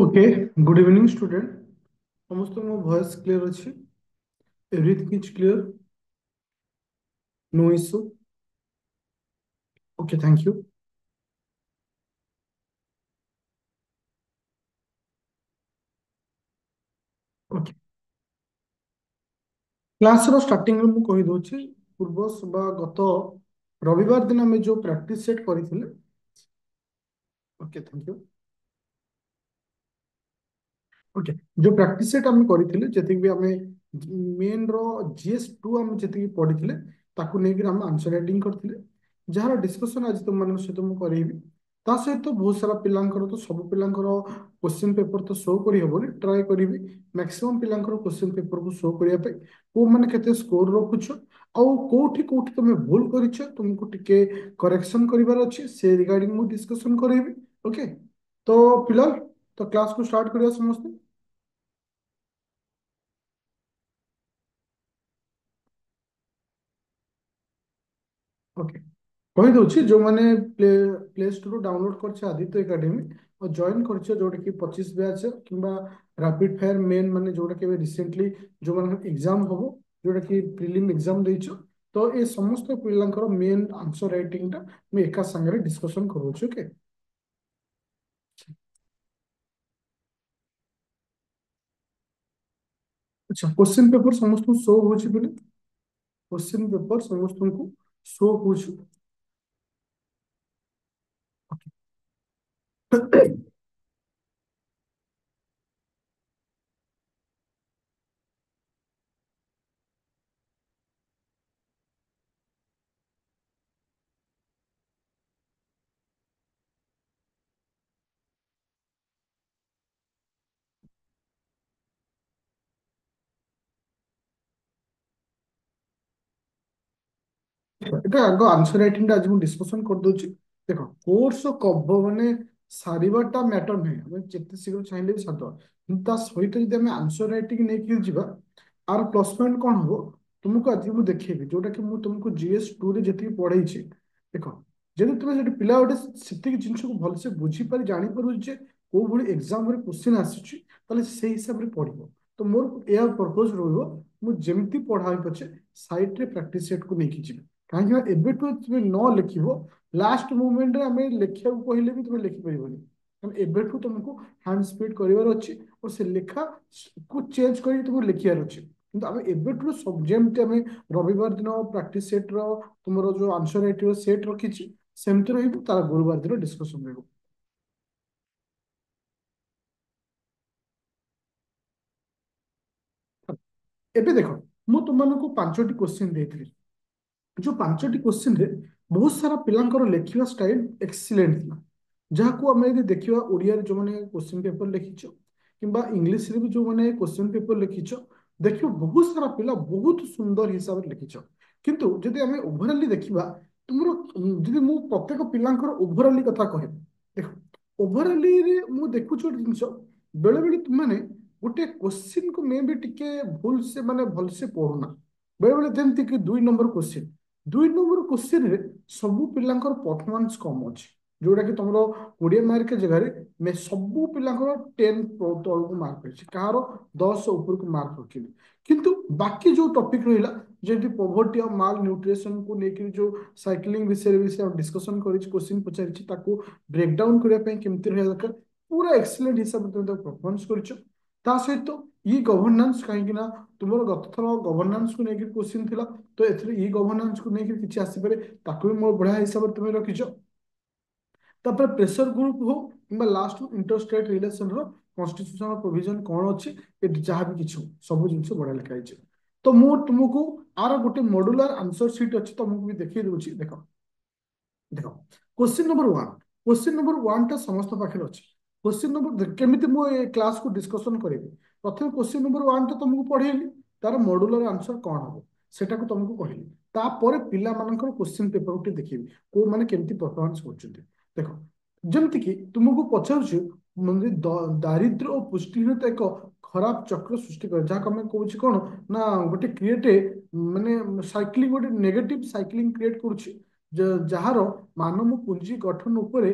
Okay. Good evening student. समस्त मो voice clear अच्छी? Everything is clear? No issue? Okay, thank you. Okay, class रो starting रे मु कहि दोछि पूर्व बा गत रविवार दिन हम जो प्रैक्टिस सेट करथिले। Okay, thank you. ओके, जो प्रैक्टिस सेट हम करथिले जति भी हमें मेन रो जीएस 2 हम जति पढिथिले ताकू नै कि हम आंसर राइटिंग करथिले, जहार डिस्कशन आज तुम मान सहित मु करेबी। ता सहित बहुत सारा पिलांकर तो सब पिलांकर क्वेश्चन पेपर तो शो करी हबो ट्राई करीबी मैक्सिमम पिलांकर क्वेश्चन पेपर को शो करिया पे को माने केते स्कोर रखुछ आ कोठी कोठी तुम भूल करिछ तुमको टिके करेक्शन करिवार अछि से रिगार्डिंग मु डिस्कशन करेबी। ओके, तो फिलहाल तो क्लास को स्टार्ट करिया समस्त। ओके, कहि दउछि जो माने प्ले प्ले स्टोर डाउनलोड करछे आदित्य एकेडमी और जॉइन करछे जोटा कि 25 बैच किंबा रैपिड फायर मेन माने जोटा कि रिसेंटली जो माने एग्जाम हबो जोटा कि प्रीलिम एग्जाम देइछो। तो ए समस्त पिलांकर मेन आंसर राइटिंग टा मैं एका संगे डिस्कशन करूछु। ओके, अच्छा क्वेश्चन पेपर समस्त शो होछि बोले क्वेश्चन पेपर समस्त को शो होछि। এটা আଗ আনসর রাইটিং টা আজ মু ডিসকশন করে দଉଛି। দেখ, কোর্স কভ মানে সারিবাটা ম্যাটর ନାହିଁ, ଆମେ ଯେତେ ଶୀଘ୍ର ଚାହିଁଲେ ବି ସାରିଦବା, କିନ୍ତୁ ତା ସହିତ ଯଦି ଆମେ ଆନ୍ସର ରାଇଟିଂ ନେଇକି ଯିବା ଆର ପ୍ଲସ୍ ପଏଣ୍ଟ କଣ ହବ ତୁମକୁ ଆଜି ମୁଁ ଦେଖେଇବି ଯୋଉଟା କି ମୁଁ ତୁମକୁ GS 2 ରେ ଯେତିକି ପଢେଇଛି। ଦେଖ, ଯଦି ତୁମେ ସେଠି ପିଲା ଗୋଟେ ସେତିକି ଜିନିଷକୁ ଭଲସେ ବୁଝିପାରି ଜାଣିପାରୁଛି ଯେ କୋଉ ଭଳି ଏକ୍ସାମ ରେ କ୍ୱେଶ୍ଚିନ୍ ଆସୁଛି ତାହେଲେ ସେଇ ହିସାବରେ ପଢିବ। ତ ମୋର ଏୟା ପର୍ପୋଜ ରହିବ, ମୁଁ ଯେମିତି ପଢା ହୋଇ ପଛେ ସାଇଡରେ ପ୍ରାକ୍ଟିସ ସେଟକୁ ନେଇକି ଯିବି। କାହିଁକି ନା ଏବେଠୁ ତୁମେ ନ ଲେଖିବ ଲାଷ୍ଟ ମୁଭମେଣ୍ଟରେ ଆମେ ଲେଖିବାକୁ କହିଲେ ବି ତୁମେ ଲେଖିପାରିବନି, କାରଣ ଏବେଠୁ ତୁମକୁ ହ୍ୟାଣ୍ଡ ସ୍ପିଡ୍ କରିବାର ଅଛି ଓ ସେ ଲେଖା କୁ ଚେଞ୍ଜ କରିକି ତୁମକୁ ଲେଖିବାର ଅଛି। କିନ୍ତୁ ଆମେ ଏବେଠୁ ସବୁ ଯେମିତି ଆମେ ରବିବାର ଦିନ ପ୍ରାକ୍ଟିସ ସେଟ୍ର ତୁମର ଯୋଉ ଆନ୍ସର ରାଇଟିଂର ସେଟ୍ ରଖିଛି ସେମିତି ରହିବ, ତାର ଗୁରୁବାର ଦିନ ଡିସ୍କସନ ରହିବ। ଏବେ ଦେଖ, ମୁଁ ତୁମମାନଙ୍କୁ 5ଟି କ୍ୱେଶ୍ଚିନ୍ ଦେଇଥିଲି। ଯୋଉ 5ଟି କ୍ୱେଶ୍ଚିନ୍ରେ ବହୁତ ସାରା ପିଲାଙ୍କର ଲେଖିବା ଷ୍ଟାଇଲ ଏକ୍ସିଲେଣ୍ଟ ଥିଲା, ଯାହାକୁ ଆମେ ଯଦି ଦେଖିବା ଓଡ଼ିଆରେ ଯୋଉମାନେ କ୍ୱେଶ୍ଚିନ୍ ପେପର ଲେଖିଛ କିମ୍ବା ଇଂଲିଶରେ ବି ଯୋଉମାନେ କ୍ୱେଶ୍ଚିନ୍ ପେପର ଲେଖିଛ, ଦେଖିବ ବହୁତ ସାରା ପିଲା ବହୁତ ସୁନ୍ଦର ହିସାବରେ ଲେଖିଛ। କିନ୍ତୁ ଯଦି ଆମେ ଓଭରାଲି ଦେଖିବା ତୁମର ଯଦି ମୁଁ ପ୍ରତ୍ୟେକ ପିଲାଙ୍କର ଓଭରାଲି କଥା କହିବି, ଦେଖ ଓଭରାଲିରେ ମୁଁ ଦେଖୁଛି ଗୋଟେ ଜିନିଷ, ବେଳେବେଳେ ତୁମମାନେ ଗୋଟେ କ୍ୱେଶ୍ଚିନ୍କୁ ମେ ବି ଟିକେ ଭୁଲସେ ମାନେ ଭଲସେ ପଢୁନା। ବେଳେବେଳେ ଯେମିତି କି 2 ନମ୍ବର କ୍ୱେଶ୍ଚିନ୍, 2 ନମ୍ବର କ୍ୱେଶ୍ଚିନ୍ରେ ସବୁ ପିଲାଙ୍କର ପରଫରମାନ୍ସ କମ୍ ଅଛି, ଯୋଉଟା କି ତମର 20 ମାର୍କ ଜାଗାରେ ସବୁ ପିଲାଙ୍କର 10 ତଳକୁ ମାର୍କ ରହିଛି, କାହାର 10 ଉପରକୁ ମାର୍କ ରଖିଲି। କିନ୍ତୁ ବାକି ଯୋଉ ଟପିକ ରହିଲା ଯେମିତି ପଭର୍ଟି ଆଉ ମାଲ ନ୍ୟୁଟ୍ରିସନକୁ ନେଇକି ଯୋଉ ସାଇକ୍ଲିଂ ବିଷୟରେ ବି ସେ ଡିସ୍କସନ କରିଛି, କ୍ୱେଶ୍ଚିନ୍ ପଚାରିଛି, ତାକୁ ବ୍ରେକ୍ ଡାଉନ୍ କରିବା ପାଇଁ କେମିତି ରହିବା ଦରକାର, ପୁରା ଏକ୍ସିଲେଣ୍ଟ ହିସାବରେ ତମେ ତାକୁ ପରଫରମାନ୍ସ କରିଛ। ତା ସହିତ ଇ ଗଭର୍ଣ୍ଣାନ୍ସ, କାହିଁକି ନା ତୁମର ଗତ ଥର ଗଭର୍ଣ୍ଣାନ୍ସକୁ ନେଇକି କ୍ୱେଶ୍ଚିନ୍ ଥିଲା, ତ ଏଥିରେ ଇ ଗଭର୍ଣ୍ଣାନ୍ସକୁ ନେଇକି କିଛି ଆସିପାରେ, ତାକୁ ବି ମୋ ବଢିଆ ହିସାବରେ ତୁମେ ରଖିଛ। ତାପରେ ପ୍ରେସର ଗ୍ରୁପ ହଉ କିମ୍ବା ଲାଷ୍ଟ ଇଣ୍ଟରଷ୍ଟେଟ ରିଲେସନର କନଷ୍ଟିଟ୍ୟୁସନାଲ ପ୍ରୋଭିଜନ କଣ ଅଛି, ଏଠି ଯାହା ବି କିଛି ହଉ ସବୁ ଜିନିଷ ବଢିଆ ଲେଖା ହେଇଛି। ତ ମୁଁ ତୁମକୁ ଆର ଗୋଟେ ମଡୁଲାର ଆନ୍ସର ସିଟ୍ ଅଛି, ତମକୁ ବି ଦେଖେଇ ଦଉଛି। ଦେଖ ଦେଖ, କ୍ୱେଶ୍ଚିନ୍ ନମ୍ବର 1 ଟା ସମସ୍ତ ପାଖରେ ଅଛି। କ୍ୱେଶ୍ଚିନ୍ ନମ୍ବର କେମିତି ମୁଁ ଏ କ୍ଲାସକୁ ଡିସ୍କସନ କରିବି, ପ୍ରଥମେ କ୍ୱେଶ୍ଚିନ୍ ନମ୍ବର 1 ଟା ତମକୁ ପଢେଇଲି, ତାର ମଡୁଲାର ଆନ୍ସର କଣ ହବ ସେଟାକୁ ତମକୁ କହିଲି। ତାପରେ ପିଲାମାନଙ୍କର କ୍ୱେଶ୍ଚିନ୍ ପେପର ଟିକେ ଦେଖେଇବି କୋଉମାନେ କେମିତି ପରଫରମାନ୍ସ କରୁଛନ୍ତି। ଦେଖ, ଯେମିତିକି ତୁମକୁ ପଚାରୁଛି ମାନେ ଦାରିଦ୍ର୍ୟ ଓ ପୁଷ୍ଟିହୀନତା ଏକ ଖରାପ ଚକ୍ର ସୃଷ୍ଟି କରେ, ଯାହାକୁ ଆମେ କହୁଛି କଣ ନା ଗୋଟେ କ୍ରିଏଟ ମାନେ ସାଇକ୍ଲିଂ, ଗୋଟେ ନେଗେଟିଭ ସାଇକ୍ଲିଂ କ୍ରିଏଟ କରୁଛି, ଯାହାର ମାନବ ପୁଞ୍ଜି ଗଠନ ଉପରେ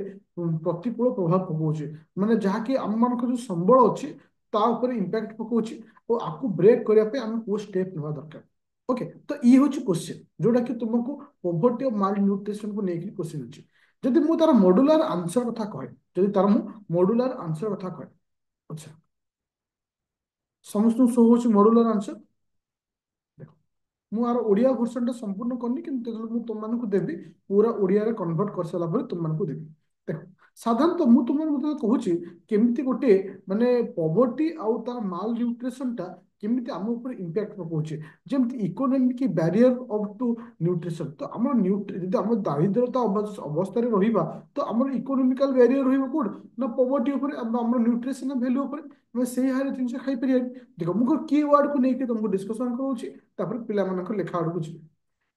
ପ୍ରତିକୂଳ ପ୍ରଭାବ ପକାଉଛି, ମାନେ ଯାହାକି ଆମମାନଙ୍କର ଯୋଉ ସମ୍ବଳ ଅଛି ତା ଉପରେ ଇମ୍ପାକ୍ଟ ପକାଉଛି। ଓ ଆକୁ ବ୍ରେକ୍ କରିବା ପାଇଁ ଆମେ କୋଉ ଷ୍ଟେପ୍ ନେବା ଦରକାର। ଓକେ, ତ ଇଏ ହଉଛି କ୍ୱେଶ୍ଚିନ୍ ଯୋଉଟା କି ତୁମକୁ ପୋଭର୍ଟି ଓ ମାଲ ନ୍ୟୁଟ୍ରିସନକୁ ନେଇକି କ୍ୱେଶ୍ଚିନ୍ ଅଛି। ଯଦି ମୁଁ ତାର ମଡୁଲାର ଆନ୍ସର କଥା କହେ, ଯଦି ତାର ମୁଁ ମଡୁଲାର ଆନ୍ସର କଥା କହେ, ଆଚ୍ଛା, ସମସ୍ତଙ୍କୁ ଶୋ ହଉଛି ମଡୁଲାର ଆନ୍ସର? ଦେଖ, ମୁଁ ଆର ଓଡ଼ିଆ ଭର୍ସନଟା ସମ୍ପୂର୍ଣ୍ଣ କରିନି, କିନ୍ତୁ ଯେତେବେଳେ ମୁଁ ତୁମମାନଙ୍କୁ ଦେବି ପୁରା ଓଡ଼ିଆରେ କନଭର୍ଟ କରିସାରିଲା ପରେ ତୁମମାନଙ୍କୁ ଦେବି। ଦେଖ, ସାଧାରଣତଃ ମୁଁ ତୁମମାନଙ୍କୁ ଯେତେବେଳେ କହୁଛି କେମିତି ଗୋଟେ ମାନେ ପଭର୍ଟି ଆଉ ତାର ମାଲ ନ୍ୟୁଟ୍ରିସନଟା କେମିତି ଆମ ଉପରେ ଇମ୍ପାକ୍ଟ ପକାଉଛି, ଯେମିତି economic barrier of to nutrition. ତ ଆମର ଯଦି ଆମ ଦାରିଦ୍ରତା ଅବସ୍ଥାରେ ରହିବା, ତ ଆମର ଇକୋନୋମିକାଲ ବ୍ୟାରିୟର ରହିବ କୋଉଠି ନା ପଭର୍ଟି ଉପରେ, ଆମର ନ୍ୟୁଟ୍ରିସନ ଭ୍ୟାଲ୍ୟୁ ଉପରେ। ଆମେ ସେଇ ହାରେ ଜିନିଷ ଖାଇପାରିବାନି। ଦେଖ, ମୁଁ କି ୱାର୍ଡକୁ ନେଇକି ତମକୁ ଡିସ୍କସନ କରୁଛି, ତାପରେ ପିଲାମାନଙ୍କ ଲେଖା ଆଡକୁ ଯିବି।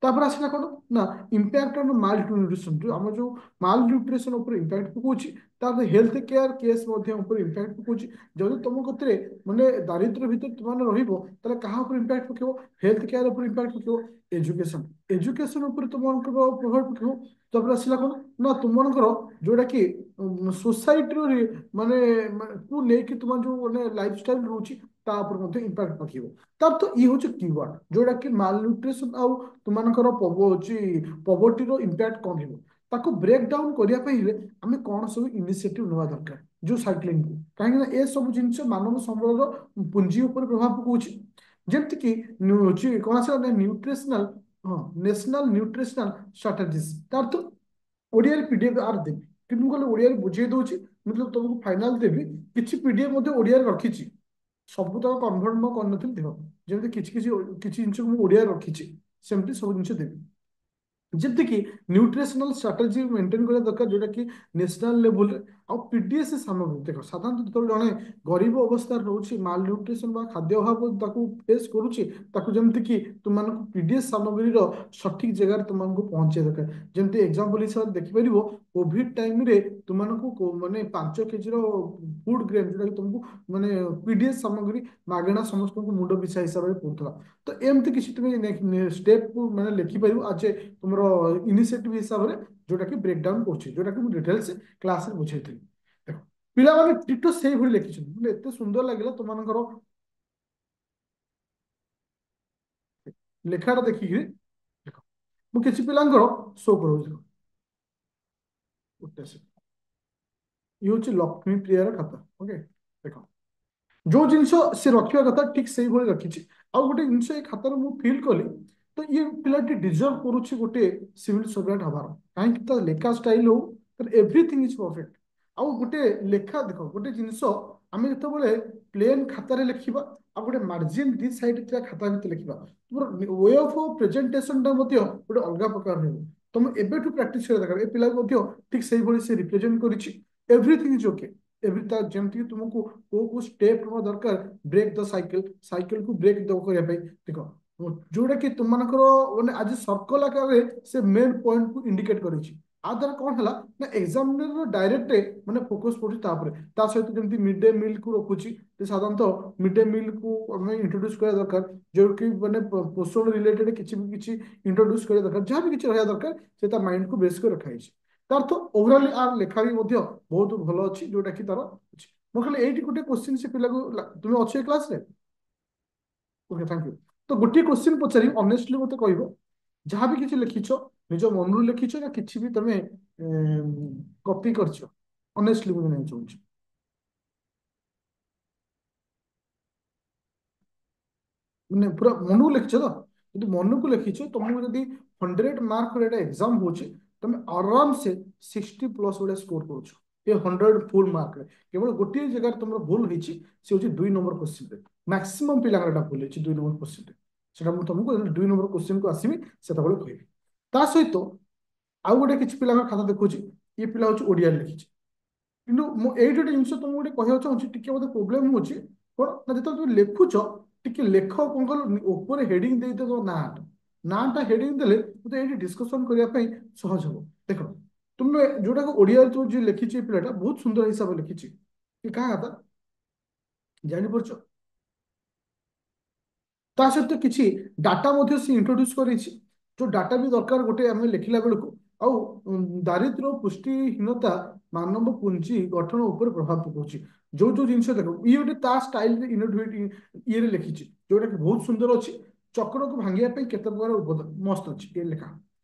ତାପରେ ଆସିଲା କଣ ନା ଇମ୍ପାକ୍ଟ ଅନ୍ ମାଲ ନ୍ୟୁଟ୍ରିସନ, ଯୋଉ ଆମର ଯୋଉ ମାଲ ନ୍ୟୁଟ୍ରିସନ ଉପରେ ଇମ୍ପାକ୍ଟ ପକଉଛି, ତାପରେ ହେଲ୍ଥ କେୟାର କେସ୍ ମଧ୍ୟ ଉପରେ ଇମ୍ପାକ୍ଟ ପକଉଛି। ଯଦି ତମ କତିରେ ମାନେ ଦାରିଦ୍ର୍ୟ ଭିତରେ ତୁମେ ରହିବ, ତାହେଲେ କାହା ଉପରେ ଇମ୍ପାକ୍ଟ ପକେଇବ? ହେଲ୍ଥ କେୟାର ଉପରେ ଇମ୍ପାକ୍ଟ ପକେଇବ। ଏଜୁକେସନ, ଏଜୁକେସନ ଉପରେ ତୁମମାନଙ୍କର ପ୍ରଭାବ ପକେଇବ। ତାପରେ ଆସିଲା କଣ ନା ତୁମମାନଙ୍କର ଯୋଉଟା କି ସୋସାଇଟିର ମାନେ କୁ ନେଇକି ତୁମ ଯୋଉ ମାନେ ଲାଇଫଷ୍ଟାଇଲ ରହୁଛି ତା ଉପରେ ମଧ୍ୟ ଇମ୍ପାକ୍ଟ ପକେଇବ। ତାର ତ ଇଏ ହଉଛି କିୱାର୍ଡ ଯୋଉଟା କି ମାଲ ନ୍ୟୁଟ୍ରିସନ ଆଉ ତୁମମାନଙ୍କର ହଉଛି ପଭର୍ଟିର ଇମ୍ପାକ୍ଟ କଣ ହେବ। ତାକୁ ବ୍ରେକ୍ ଡାଉନ୍ କରିବା ପାଇଁ ହେଲେ ଆମେ କଣ ସବୁ ଇନିସିଏଟିଭ ନେବା ଦରକାର, ଯୋଉ ସାଇକ୍ଲିଂକୁ, କାହିଁକି ନା ଏସବୁ ଜିନିଷ ମାନବ ସମ୍ବଳର ପୁଞ୍ଜି ଉପରେ ପ୍ରଭାବ ପକାଉଛି। ଯେମିତିକି ହଉଛି କଣ ଆସିଲା ନା ନ୍ୟୁଟ୍ରିସନାଲ, ହଁ, ନ୍ୟାସନାଲ ନ୍ୟୁଟ୍ରିସନାଲ ଷ୍ଟ୍ରାଟେଜିସ୍। ତାର ତ ଓଡ଼ିଆରେ ପିଡିଏଫ୍ ଆର ଦେବି, କିନ୍ତୁ ମୁଁ କହିଲି ଓଡ଼ିଆରେ ବୁଝେଇ ଦଉଛି। ମୁଁ ଯେତେବେଳେ ତମକୁ ଫାଇନାଲ ଦେବି କିଛି ପିଡିଏଫ୍ ମଧ୍ୟ ଓଡ଼ିଆରେ ରଖିଛି। ସବୁ ତକ କନଭର୍ଟ ମୁଁ କରିନଥିଲି ଦେହ, ଯେମିତି କିଛି କିଛି କିଛି ଜିନିଷକୁ ମୁଁ ଓଡ଼ିଆରେ ରଖିଛି, ସେମିତି ସବୁ ଜିନିଷ ଦେବି। ଯେମିତିକି ନ୍ୟୁଟ୍ରିସନାଲ ଷ୍ଟ୍ରାଟେଜି ମେଣ୍ଟେନ୍ କରିବା ଦରକାର, ଯୋଉଟା କି ନ୍ୟାସନାଲ ଲେଭୁଲରେ। ଆଉ ପିଡିଏସ୍ ସାମଗ୍ରୀ ଦେଖ, ସାଧାରଣତଃ ଯେତେବେଳେ ଜଣେ ଗରିବ ଅବସ୍ଥାରେ ରହୁଛି, ମାଲ ନ୍ୟୁଟ୍ରିସନ ବା ଖାଦ୍ୟ ଅଭାବ ତାକୁ ଫେସ୍ କରୁଛି, ତାକୁ ଯେମିତିକି ତୁମମାନଙ୍କୁ ପିଡିଏସ୍ ସାମଗ୍ରୀର ସଠିକ ଜାଗାରେ ତୁମମାନଙ୍କୁ ପହଞ୍ଚିବା ଦରକାର। ଯେମିତି ଏକ୍ସାମ୍ପଲ ହିସାବରେ ଦେଖିପାରିବ, କୋଭିଡ ଟାଇମରେ ତୁମମାନଙ୍କୁ ମାନେ 5 କେଜିର ଫୁଡ ଗ୍ରେନ୍ ଯୋଉଟାକି ତୁମକୁ ମାନେ ପିଡିଏସ୍ ସାମଗ୍ରୀ ମାଗଣା ସମସ୍ତଙ୍କୁ ମୁଣ୍ଡ ପିଛା ହିସାବରେ ପଡୁଥିଲା। ତ ଏମିତି କିଛି ତୁମେ ଷ୍ଟେପକୁ ମାନେ ଲେଖିପାରିବ ଆଜ ଏ ତୁମର ଇନିସିଏଟିଭ ହିସାବରେ, ଯୋଉଟା କି ବ୍ରେକ୍ ଡାଉନ୍ କରୁଛି, ଯୋଉଟା କି ମୁଁ ଡିଟେଲ୍ସ କ୍ଲାସରେ ବୁଝେଇଥିଲି। ଦେଖ, ପିଲାମାନେ ଟିଟୋ ସେଇଭଳି ଲେଖିଛନ୍ତି, ମାନେ ଏତେ ସୁନ୍ଦର ଲାଗିଲା ତୁମମାନଙ୍କର ଲେଖାଟା ଦେଖିକିରି। ଦେଖ, ମୁଁ କିଛି ପିଲାଙ୍କର ଶୋ କରୁଛି। ଗୋଟେ second। ଇଏ ହଉଛି ଲକ୍ଷ୍ମୀ ପ୍ରିୟାର ଖାତା। ଓକେ, ଦେଖ, ଯୋଉ ଜିନିଷ ସେ ରଖିବା କଥା ଠିକ ସେଇଭଳି ରଖିଛି। ଆଉ ଗୋଟେ ଜିନିଷ ଏ ଖାତାରେ ମୁଁ ଫିଲ୍ କଲି, ତ ଇଏ ପିଲାଟି ଡିଜର୍ଭ କରୁଛି ଗୋଟେ ସିଭିଲ ସର୍ଭେଣ୍ଟ ହବାର। କାହିଁକି? ତା ଲେଖା ଷ୍ଟାଇଲ ହଉ, ତାର ଏଭ୍ରିଥିଙ୍ଗ ଇଜ ପରଫେକ୍ଟ। ଆଉ ଗୋଟେ ଲେଖା ଦେଖ, ଗୋଟେ ଜିନିଷ ଆମେ ଯେତେବେଳେ ପ୍ଲେନ ଖାତାରେ ଲେଖିବା, ଆଉ ଗୋଟେ ମାର୍ଜିନ ଦି ସାଇଡ ଥିବା ଖାତା ଭିତରେ ଲେଖିବା, ତୁମର ୱେ ଅଫ ପ୍ରେଜେଣ୍ଟେସନଟା ମଧ୍ୟ ଗୋଟେ ଅଲଗା ପ୍ରକାର ରହିବ। ତମେ ଏବେଠୁ ପ୍ରାକ୍ଟିସ କରିବା ଦରକାର। ଏ ପିଲା ମଧ୍ୟ ଠିକ ସେଇଭଳି ସେ ରିପ୍ରେଜେଣ୍ଟ କରିଛି। Everything is okay. ତା ଯେମିତିକି ତୁମକୁ କୋଉ କୋଉ ଷ୍ଟେପ ନେବା ଦରକାର, ବ୍ରେକ୍ ଦ ସାଇକେଲ, ସାଇକେଲକୁ ବ୍ରେକ୍ କରିବା ପାଇଁ। ଦେଖ, ଯୋଉଟା କି ତୁମମାନଙ୍କର ମାନେ ଆଜି ସର୍କଲ ଆକାରରେ ସେ ମେନ୍ ପଏଣ୍ଟକୁ ଇଣ୍ଡିକେଟ କରିଛି। ଆ ଦ୍ୱାରା କଣ ହେଲା ନା ଏକ୍ସାମିନର ଡାଇରେକ୍ଟ ମାନେ ଫୋକସ କରୁଛି ତା ଉପରେ। ତା ସହିତ ଯେମିତି ମିଡ୍ ଡେ ମିଲ୍କୁ ରଖୁଛି, ଯେ ସାଧାରଣତଃ ମିଡ୍ ଡେ ମିଲ୍କୁ ଆମେ ଇଣ୍ଟ୍ରୋଡ୍ୟୁସ କରିବା ଦରକାର, ଯୋଉଠି ମାନେ ପୋଷଣ ରିଲେଟେଡ କିଛି ବି କିଛି ଇଣ୍ଟ୍ରୋଡ୍ୟୁସ କରିବା ଦରକାର, ଯାହା ବି କିଛି ରହିବା ଦରକାର ସେ ତା ମାଇଣ୍ଡକୁ ବେସ୍ କରି ରଖାଯାଇଛି। ତାର ତ ଓଭରାଲି ଆର ଲେଖା ବି ମଧ୍ୟ ବହୁତ ଭଲ ଅଛି, ଯୋଉଟା କି ତାର ଅଛି। ମୁଁ ଖାଲି ଏଇଠି ଗୋଟେ କୋଶ୍ଚିନ୍ ସେ ପିଲାକୁ, ତୁମେ ଅଛ ଏ କ୍ଲାସରେ? Okay, thank you. ତ ଗୋଟିଏ କୋଶ୍ଚିନ୍ ପଚାରି ଅନେଷ୍ଟଲି ମତେ କହିବ, ଯାହା ବି କିଛି ଲେଖିଛ ନିଜ ମନରୁ ଲେଖିଛ ନା କିଛି ବି ତମେ କପି କରିଛ? ଅନେଷ୍ଟଲି ମୁଁ ଜାଣିବାକୁ ଚାହୁଁଛି। ମାନେ ପୁରା ମନକୁ ଲେଖିଛ ତ? ଯଦି ମନକୁ ଲେଖିଛ, ତମକୁ ଯଦି 100 ମାର୍କ ଏଇଟା ଏକ୍ସାମ ହଉଛି, ତମେ ଆରାମସେ 60+ ଭଳିଆ ସ୍କୋର କରୁଛ ଏ 100 ଫୁଲ ମାର୍କରେ। କେବଳ ଗୋଟିଏ ଜାଗାରେ ତମର ଭୁଲ ହେଇଛି, ସେ ହଉଛି 2 ନମ୍ବର କୋଶ୍ଚିନରେ। ମ୍ୟାକ୍ସିମମ୍ ପିଲାଙ୍କର ଏଟା ଭୁଲ ହେଇଛି 2 ନମ୍ବର କୋଶ୍ଚିନରେ। ସେଟା ମୁଁ ତମକୁ 2 ନମ୍ବର କୋଶ୍ଚିନକୁ ଆସିବି ସେତେବେଳେ କହିବି। ତା ସହିତ ଆଉ ଗୋଟେ କିଛି ପିଲାଙ୍କ ଖାତା ଦେଖୁଛି, ଏ ପିଲା ହଉଛି ଓଡ଼ିଆରେ ଲେଖିଛି। କିନ୍ତୁ ମୁଁ ଏଇଠି ଗୋଟେ ଜିନିଷ ତମକୁ ଗୋଟେ କହିବାକୁ ଚାହୁଁଛି, ଟିକେ ବୋଧେ ପ୍ରୋବ୍ଲେମ ହଉଛି କଣ ନା, ଯେତେବେଳେ তুমি ଲେଖୁଛ ଟିକେ ଲେଖ କଣ କଲ, ଉପରେ ହେଡିଂ ଦେଇଦେବ ନାଁଟା। ନାଁଟା ହେଡିଂ ଦେଲେ ମୋତେ ଏଇଠି ଡିସ୍କସନ କରିବା ପାଇଁ ସହଜ ହବ। ଦେଖ, ତୁମେ ଯୋଉଟାକୁ ଓଡ଼ିଆରେ ଯୋଉ ଯିଏ ଲେଖିଛି ଏ ପିଲାଟା ବହୁତ ସୁନ୍ଦର ହିସାବରେ ଲେଖିଛି। ଏ କାହା କଥା ଜାଣିପାରୁଛ? ତା ସହିତ କିଛି ଡାଟା ମଧ୍ୟ ସେ ଇଣ୍ଟ୍ରୋଡ୍ୟୁସ କରିଛି, ଯୋଉ ଡାଟା ବି ଦରକାର ଗୋଟେ ଆମେ ଲେଖିଲା ବେଳକୁ। ଆଉ ଦାରିଦ୍ର୍ୟ ଓ ପୁଷ୍ଟିହୀନତା ମାନବ ପୁଞ୍ଜି ଗଠନ ଉପରେ ପ୍ରଭାବ ପକାଉଛି। ଯୋଉ ଯୋଉ ଜିନିଷ ଦେଖ ଇଏ ଗୋଟେ ତା ଷ୍ଟାଇଲରେ ଇନୋଭେଟ ଇଏରେ ଲେଖିଛି, ଯୋଉଟା କି ବହୁତ ସୁନ୍ଦର ଅଛି। ଚକ୍ରକୁ ଭାଙ୍ଗିବା ପାଇଁ କେତେ ପ୍ରକାର ଉପାଦାନ ମସ୍ତ ଅଛି ଏ ଲେଖା।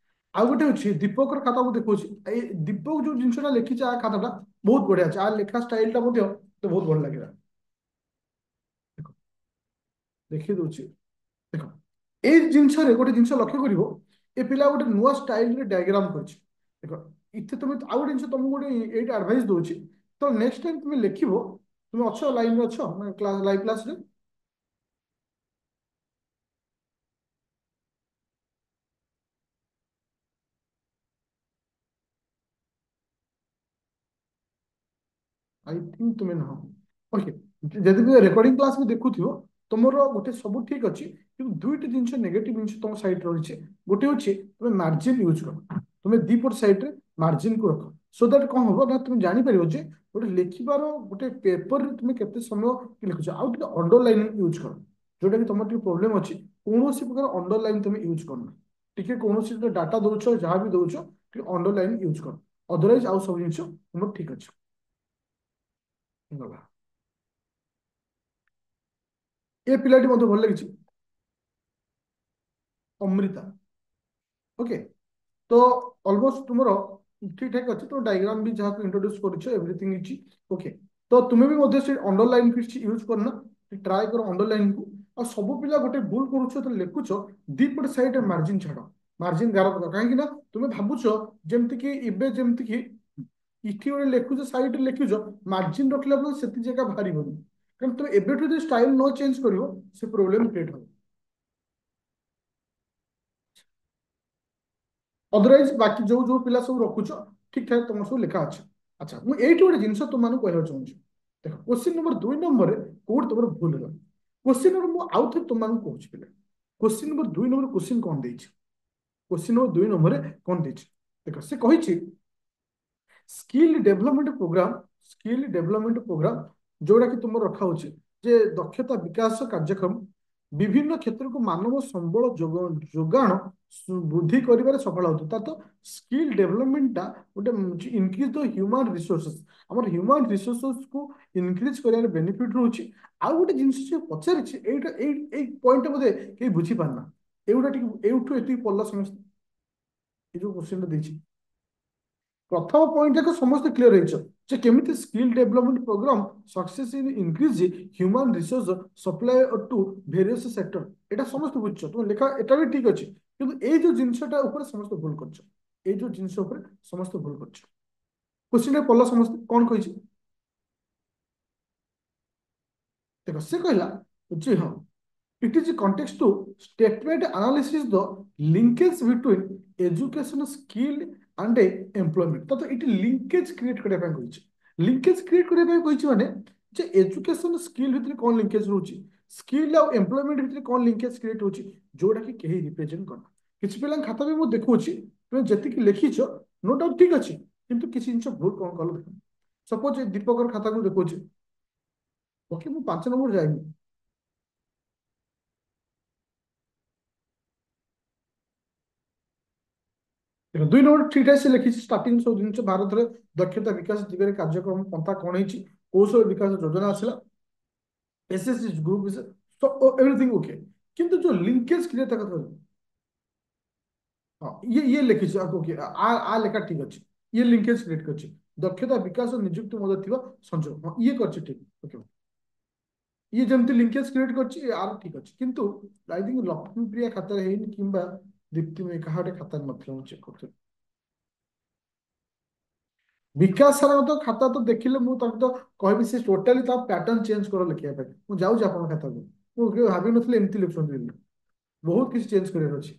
ଆଉ ଗୋଟେ ଅଛି ଦୀପକର ଖାତା ମୁଁ ଦେଖୁଛି, ଏଇ ଦୀପକ ଯୋଉ ଜିନିଷଟା ଲେଖିଛି ଆ ଖାତାଟା ବହୁତ ବଢିଆ ଅଛି। ଆ ଲେଖା ଷ୍ଟାଇଲଟା ମଧ୍ୟ ମତେ ବହୁତ ଭଲ ଲାଗିଲା। ଦେଖ, ଦେଖେଇ ଦଉଛି, ଦେଖ ଏଇ ଜିନିଷରେ ଗୋଟେ ଜିନିଷ ଲକ୍ଷ୍ୟ କରିବ, ଏ ପିଲା ଗୋଟେ ନୂଆ ଷ୍ଟାଇଲରେ ଡାଇଗ୍ରାମ କରିଛି। ଦେଖ, ଇथे ତମେ ଆଉ ଗୋଟେ ଜିନିଷ ତମକୁ ଗୋଟେ ଏଇଟା ଆଡଭାଇସ ଦଉଛି, ତ ନେକ୍ସଟ ଟାଇମ ତୁମେ ଲେଖିବ, ତୁମେ ଅଛ ଲାଇନରେ ଅଛ ମାନେ କ୍ଲାସ ଲାଇଭ କ୍ଲାସରେ? ଆଇ ଥିଙ୍କ ତୁମେ ନୁହଁ। ଓକେ, ଯଦି ବି ରେକର୍ଡିଂ କ୍ଲାସ ବି ଦେଖୁଥିବ, ତମର ଗୋଟେ ସବୁ ଠିକ ଅଛି, କିନ୍ତୁ ଦୁଇଟି ଜିନିଷ ନେଗେଟିଭ ଜିନିଷ ତମ ସାଇଡ୍ ରହିଛି। ଗୋଟେ ହଉଛି ତୁମେ ମାର୍ଜିନ ୟୁଜ କର, ତୁମେ ଦିପଟ ସାଇଡରେ ମାର୍ଜିନ କୁ ରଖ। ସୋ ଦ୍ୟାଟ କଣ ହବ ନା ତୁମେ ଜାଣିପାରିବ ଯେ ଗୋଟେ ଲେଖିବାର ଗୋଟେ ପେପରରେ ତୁମେ କେତେ ସମୟ ଲେଖୁଛ। ଆଉ ଟିକେ ଅଣ୍ଡରଲାଇନିଂ ୟୁଜ କର, ଯୋଉଟା କି ତମର ଟିକେ ପ୍ରୋବ୍ଲେମ ଅଛି। କୌଣସି ପ୍ରକାର ଅଣ୍ଡରଲାଇନ ତମେ ୟୁଜ କରନା। ଟିକେ କୌଣସି ଡାଟା ଦଉଛ, ଯାହା ବି ଦଉଛ, ଟିକେ ଅଣ୍ଡରଲାଇନ ୟୁଜ କର। ଅଦରୱାଇଜ ଆଉ ସବୁ ଜିନିଷ ତମର ଠିକ ଅଛି। ଗଲା। ଏ ପିଲାଟି ମୋତେ ଭଲ ଲାଗିଛି, ଅମୃତା। ଓକେ, ତ ଅଲମୋଷ୍ଟ ତୁମର ଠିକ ଠାକ ଅଛି। ତ ଡାଇଗ୍ରାମ ବି ଯାହାକୁ ଇଣ୍ଟ୍ରୋଡ୍ୟୁସ କରୁଛ ଏଭ୍ରିଥିଙ୍ଗ ଇଜି। ଓକେ, ତ ତୁମେ ବି ମଧ୍ୟ ସେ ଅଣ୍ଡରଲାଇନ କିଛି ୟୁଜ କରନା, ଟ୍ରାଏ କର ଅଣ୍ଡରଲାଇନ କୁ। ଆଉ ସବୁ ପିଲା ଗୋଟେ ଭୁଲ କରୁଛ, ତ ଲେଖୁଛ ଦିପଟ ସାଇଡରେ ମାର୍ଜିନ ଛାଡ, ମାର୍ଜିନ ଗାର କର। କାହିଁକି ନା ତୁମେ ଭାବୁଛ ଯେମିତି କି ଏବେ ଯେମିତି କି ଇଠି ଗୋଟେ ଲେଖୁଛ ସାଇଡରେ ଲେଖୁଛ, ମାର୍ଜିନ ରଖିଲା ବେଳକୁ ସେତିକି ଜାଗା ବାହାରିବନି। କାରଣ ତୁମେ ଏବେଠୁ ଯଦି ଷ୍ଟାଇଲ ନ ଚେଞ୍ଜ କରିବ, ସେ ପ୍ରୋବ୍ଲେମ କ୍ରିଏଟ ହବ। ଅଦରୱାଇଜ ବାକି ଯୋଉ ଯୋଉ ପିଲା ସବୁ ରଖୁଛ, ଠିକ ଠାକ ତମର ସବୁ ଲେଖା ଅଛି। ଆଚ୍ଛା, ମୁଁ ଏଇଠି ଗୋଟେ ଜିନିଷ ତୁମମାନଙ୍କୁ କହିବାକୁ ଚାହୁଁଛି। ଦେଖ, କ୍ୱେଶ୍ଚିନ୍ ନମ୍ବର 2 ନମ୍ବରରେ କୋଉଠି ତମର ଭୁଲ ହେଲା। କ୍ୱେଶ୍ଚିନ୍ ନମ୍ବର ମୁଁ ଆଉ ଥରେ ତୁମମାନଙ୍କୁ କହୁଛି ପିଲା, କ୍ୱେଶ୍ଚିନ୍ ନମ୍ବର 2 ନମ୍ବର କ୍ୱେଶ୍ଚିନ୍ କଣ ଦେଇଛି? କ୍ୱେଶ୍ଚିନ୍ ନମ୍ବର 2 ନମ୍ବରରେ କଣ ଦେଇଛି? ଦେଖ, ସେ କହିଛି skill development programme, skill development programme ଯୋଉଟା କି ତୁମର ରଖା ହଉଛି ଯେ ଦକ୍ଷତା ବିକାଶ କାର୍ଯ୍ୟକ୍ରମ ବିଭିନ୍ନ କ୍ଷେତ୍ରକୁ ମାନବ ସମ୍ବଳ ଯୋଗାଣ ବୃଦ୍ଧି କରିବାରେ ସଫଳ ହଉଛି। ତା ତ ସ୍କିଲ୍ ଡେଭଲପମେଣ୍ଟଟା ଗୋଟେ ଇନକ୍ରିଜ ଦ ହ୍ୟୁମାନ ରିସୋର୍ସେସ୍, ଆମର ହ୍ୟୁମାନ ରିସୋର୍ସେସକୁ ଇନକ୍ରିଜ କରିବାର ବେନିଫିଟ ରହୁଛି। ଆଉ ଗୋଟେ ଜିନିଷ ସେ ପଚାରିଛି, ଏଇଟା ଏଇ ପଏଣ୍ଟଟା ବୋଧେ କେହି ବୁଝିପାରୁନା। ଏଇଗୁଟା ଟିକେ ଏଇଠୁ ଏତିକି ପଡିଲା ସମସ୍ତେ, ଏଇ ଯୋଉ କ୍ୱେଶ୍ଚିନ୍ଟା ଦେଇଛି ପ୍ରଥମ ପଏଣ୍ଟ ଯାକ ସମସ୍ତେ କ୍ଲିୟର ହେଇଛ ଯେ କେମିତି skill development programme success in increase human resource supply to various sector. ଏଇଟା ସମସ୍ତେ ବୁଝିଛ, ତୁମ ଲେଖା ଏଟା ବି ଠିକ ଅଛି, କିନ୍ତୁ ଏଇ ଯୋଉ ଜିନିଷଟା ଉପରେ ସମସ୍ତେ ଭୁଲ କରିଛ। ଏଇ ଯୋଉ ଜିନିଷ ଉପରେ ସମସ୍ତେ ଭୁଲ କରିଛ। କ୍ୱେଶ୍ଚିନ୍ଟା ପଢିଲା ସମସ୍ତେ କଣ କହିଛି? ଦେଖ, ସେ କହିଲା ଯେ ହଁ, it is a context to statement analysis the linkage between education skill and employment। ତ ଏଠି লিঙ্কেজ ক্রিয়েট କରିବା ପାଇଁ କହିଛି। লিঙ্কেজ କ୍ରିଏଟ କରିବା ପାଇଁ କହିଛି ମାନେ ଯେ ଏଜୁକେସନ ସ୍କିଲ୍ ଭିତରେ କଣ লিঙ্কেজ ରହୁଛି, ସ୍କିଲ୍ ଆଉ ଏମ୍ପ୍ଲୟମେଣ୍ଟ ଭିତରେ କଣ লিঙ্কেଜ କ୍ରିଏଟ ହଉଛି, ଯୋଉଟା କି କେହି ରିପ୍ରେଜେଣ୍ଟ କରୁନା। କିଛି ପିଲାଙ୍କ ଖାତା ବି ମୁଁ ଦେଖୁଛି, ତୁମେ ଯେତିକି ଲେଖିଛ ନୋ ଡାଉଟ ଠିକ ଅଛି, କିନ୍ତୁ କିଛି ଜିନିଷ ଭୁଲ କଣ କଲ। ସପୋଜ ଦୀପକର ଖାତାକୁ ଦେଖୁଛି, ଓକେ ମୁଁ 5 ନମ୍ବର ଯାଇନି। ଦେଖ, 2 ନମ୍ବର ଠିକଠାକ ସେ ଲେଖିଛି ଷ୍ଟାର୍ଟିଂ ସବୁ ଜିନିଷ ଭାରତରେ ଦକ୍ଷତା ବିକାଶ ଦିଗରେ କାର୍ଯ୍ୟକ୍ରମ ପନ୍ଥା କଣ ହେଇଛି, କୌଶଳ ବିକାଶ ଯୋଜନା ଆସିଲା, ଏସଏସଜି ଗ୍ରୁପ ଏଭରିଥିଙ୍ଗ ଓକେ। କିନ୍ତୁ ଯୋଉ ଲିଙ୍କେଜ କ୍ରିଏଟ କଥା, ହଁ ଇଏ ଲେଖିଛି ଓକେ, ଆ ଲେଖା ଠିକ ଅଛି। ଇଏ ଲିଙ୍କେଜ କ୍ରିଏଟ କରିଛି, ଦକ୍ଷତା ବିକାଶ ନିଯୁକ୍ତି ମଧ୍ୟ ଥିବା ସଂଯୋଗ, ହଁ ଇଏ କରିଛି ଠିକ। ଓକେ, ଇଏ ଯେମିତି ଲିଙ୍କେଜ କ୍ରିଏଟ କରିଛି ଆର ଠିକ ଅଛି, କିନ୍ତୁ ଆଇ ଥିଙ୍କ ଲକ୍ଷ୍ମୀପ୍ରିୟା ଖାତାରେ ହେଇନି କିମ୍ବା ଦୀପ୍ତିମୟୀ କାହା ଗୋଟେ ଖାତାରେ ନଥିଲା, ମୁଁ ଚେକ୍ କରୁଥିଲି। ବିକାଶ ସାରଙ୍କ ତ ଖାତା ତ ଦେଖିଲେ ମୁଁ ତାକୁ ତ କହିବି ସେ ଟୋଟାଲି ତା ପ୍ୟାଟର୍ନ ଚେଞ୍ଜ କର ଲେଖିବା ପାଇଁ। ମୁଁ ଯାଉଛି ଆପଣଙ୍କ ଖାତାକୁ, ମୁଁ କେବେ ଭାବିନଥିଲି ଏମିତି ଲେଖୁଛନ୍ତି ବୋଲି। ବହୁତ କିଛି ଚେଞ୍ଜ କରିବାର ଅଛି।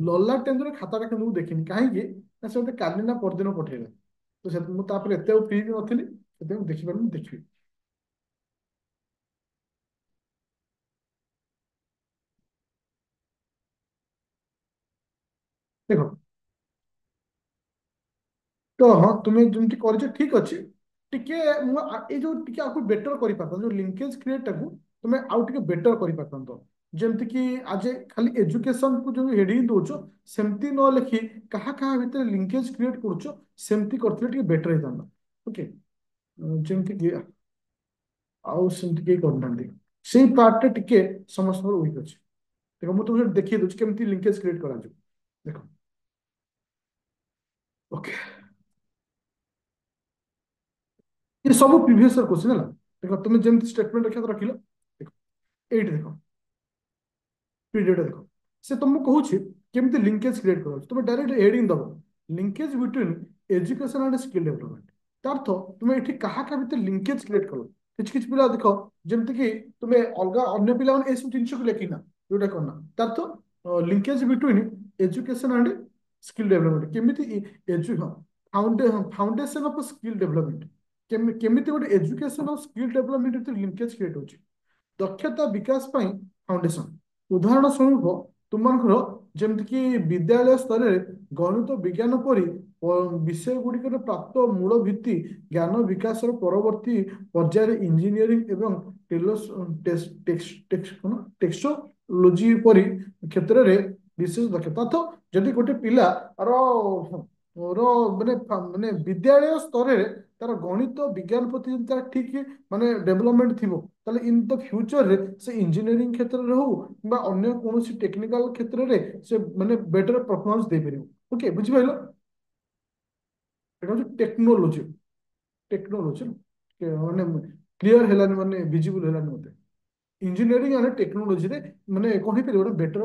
ଲଲାଟ ଟେନ୍ଦୁର ଖାତାଟା କିନ୍ତୁ ମୁଁ ଦେଖିନି, କାହିଁକି ନା ସେ ମତେ କାଲି ନା ପରଦିନ ପଠେଇଲା। ତ ସେ ମୁଁ ତାପରେ ଏତେ ଆଉ ଫ୍ରି ବି ନଥିଲି, ସେଥିପାଇଁ ମୁଁ ଦେଖିପାରିନି, ଦେଖିବି। ଦେଖ, ତ ହଁ ତୁମେ ଯେମିତି କରିଛ ଠିକ ଅଛି। ଟିକେ ମୁଁ ଏଇ ଯୋଉ ଟିକେ ଆକୁ ବେଟର କରିପାରିଥାନ୍ତ, ଯୋଉ ଲିଙ୍କେଜ କ୍ରିଏଟ ଟାକୁ ତୁମେ ଆଉ ଟିକେ ବେଟର କରିପାରିଥାନ୍ତ। ଯେମିତି କି ଆଜି ଖାଲି ଏଜୁକେସନ କୁ ଯୋଉ ହେଡିଂ ଦଉଛ ସେମିତି ନ ଲେଖି କାହା କାହା ଭିତରେ ଲିଙ୍କେଜ କ୍ରିଏଟ କରୁଛ ସେମିତି କରିଥିଲେ ଟିକେ ବେଟର ହେଇଥାନ୍ତା। ଓକେ, ଯେମିତି କି ଆଉ ସେମିତି କେହି କରୁନାହାନ୍ତି। ସେଇ ପାର୍ଟଟା ଟିକେ ସମସ୍ତଙ୍କର ୱିକ୍ ଅଛି। ଦେଖ ମୁଁ ତୁମକୁ ଦେଖେଇ ଦଉଛି କେମିତି ଲିଙ୍କେଜ କ୍ରିଏଟ କରାଯିବ। ଦେଖ, ଓକେ, ये ସବୁ ପ୍ରିଭିୟସ୍ ଇୟର କ୍ୱେଶ୍ଚିନ୍ ହେଲା। ଦେଖ ତୁମେ ଯେମିତି ଷ୍ଟେଟମେଣ୍ଟ ରଖିବା କଥା ରଖିଲ। ଦେଖ ଏଇଠି ଦେଖ, ପିରିୟଡ଼ ଦେଖ, ସେ ତମକୁ କହୁଛି କେମିତି ଲିଙ୍କେଜ କ୍ରିଏଟ କରାଉଛି। ତୁମେ ଡାଇରେକ୍ଟ ହେଡିଂ ଦବ linkage between education and skill development. ତା ଅର୍ଥ ତୁମେ ଏଠି କାହା କାହା ଭିତରେ ଲିଙ୍କେଜ କ୍ରିଏଟ କର। କିଛି କିଛି ପିଲା ଦେଖ ଯେମିତି କି ତୁମେ ଅଲଗା ଅନ୍ୟ ପିଲାମାନେ ଏସବୁ ଜିନିଷକୁ ଲେଖିନା, ଯୋଉଟା କରନା ତା ଅର୍ଥ linkage between education and skill development. କେମିତି ଏଜୁ ହଁ ଫାଉଣ୍ଡେସନ ଅଫ ସ୍କିଲ ଡେଭଲପମେଣ୍ଟ, କେମିତି ଗୋଟେ ଏଜୁକେସନ ଆଉ ସ୍କିଲ ଡେଭଲପମେଣ୍ଟ ଭିତରେ ଲିଙ୍କେଜ କ୍ରିଏଟ ହଉଛି। ଦକ୍ଷତା ବିକାଶ ପାଇଁ ଫାଉଣ୍ଡେସନ। ଉଦାହରଣ ସ୍ୱରୂପ ତୁମଙ୍କର ଯେମିତିକି ବିଦ୍ୟାଳୟ ସ୍ତରରେ ଗଣିତ ବିଜ୍ଞାନ ପରି ବିଷୟ ଗୁଡ଼ିକର ପ୍ରାପ୍ତ ମୂଳ ଭିତ୍ତି ଜ୍ଞାନ ବିକାଶର ପରବର୍ତ୍ତୀ ପର୍ଯ୍ୟାୟରେ ଇଞ୍ଜିନିୟରିଂ ଏବଂ ଟେକ୍ନୋଲୋଜି ପରି କ୍ଷେତ୍ରରେ ବିଶେଷ ଦକ୍ଷତା। ତ ଯଦି ଗୋଟେ ପିଲା ର ର ମାନେ ବିଦ୍ୟାଳୟ ସ୍ତରରେ ତାର ଗଣିତ ବିଜ୍ଞାନ ପ୍ରତି ଯଦି ତାର ଠିକ ମାନେ ଡେଭଲପମେଣ୍ଟ ଥିବ, ତାହେଲେ ଇନ୍ ଦ ଫ୍ୟୁଚରରେ ସେ ଇଞ୍ଜିନିୟରିଂ କ୍ଷେତ୍ରରେ ହଉ କିମ୍ବା ଅନ୍ୟ କୌଣସି ଟେକ୍ନିକାଲ କ୍ଷେତ୍ରରେ ସେ ମାନେ ବେଟର ପରଫର୍ମାନ୍ସ ଦେଇପାରିବ। ଓକେ, ବୁଝିପାରିଲ? ଏଟା ହଉଛି ଟେକ୍ନୋଲୋଜି। ଟେକ୍ନୋଲୋଜି ମାନେ କ୍ଲିୟର ହେଲାନି, ମାନେ ଭିଜିବୁଲ ହେଲାନି ମତେ। ଇଞ୍ଜିନିୟରିଂ ଆଣ୍ଡ ଟେକ୍ନୋଲୋଜିରେ ମାନେ କଣ ହେଇପାରିବ ଗୋଟେ ବେଟର